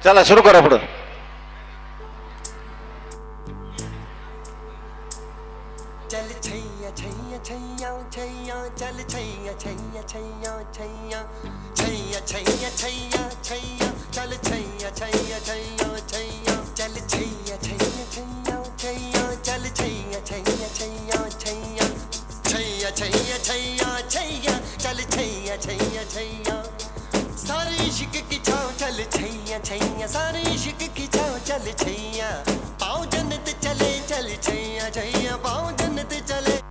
चला सुरू करा पुढं. चल छैया छैया छैया छैया चल छैया छैया छैया छैया छैया छैया छैया छैया चल छैया छैया छैया छैया चल छैया छैया छैया छैया चल छैया छैया छैया छैया छैया छैया छैया छैया चल छैया छैया छैया सारे इश्क की छाँव चल छैया छैया सारे इश्क की छाँव चल छैया पाँव जन्नत चले चल छैया छैया पाँव जन्नत चले.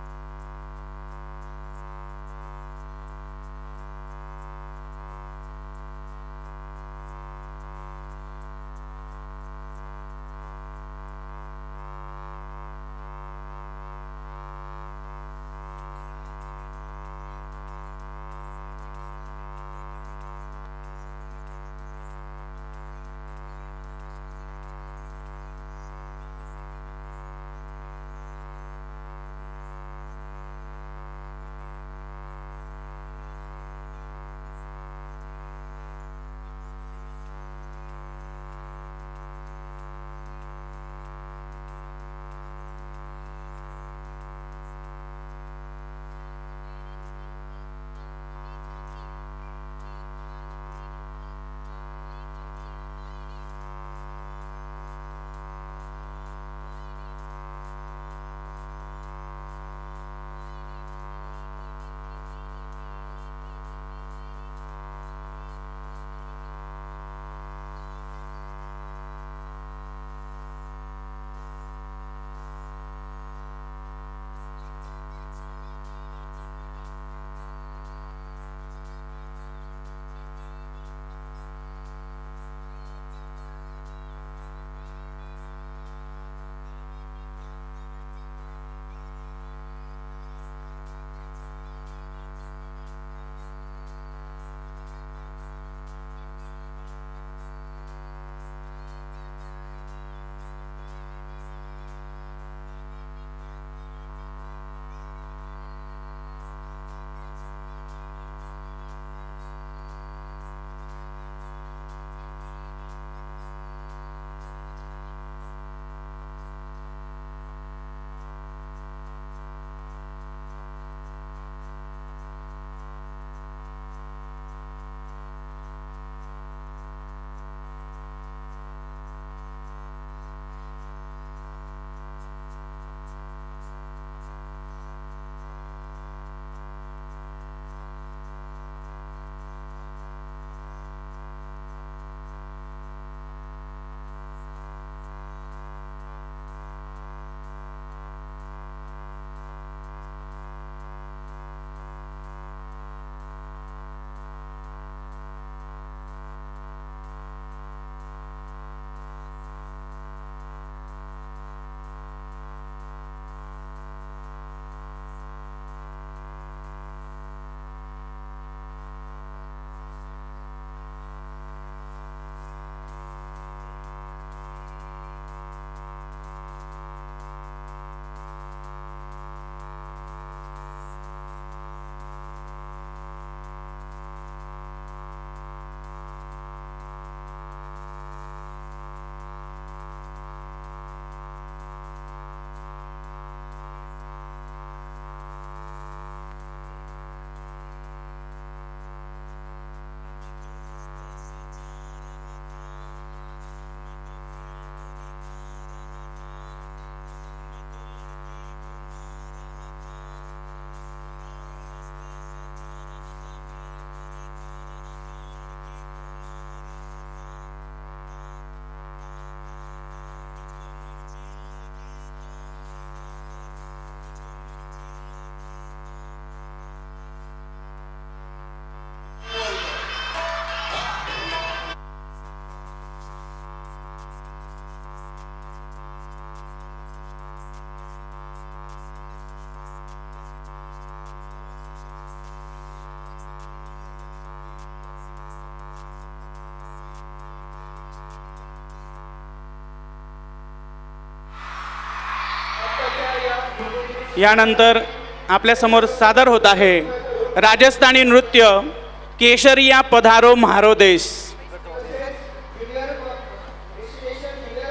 यानंतर आपल्यासमोर सादर होत आहे राजस्थानी नृत्य केशरिया पधारो म्हारो देश.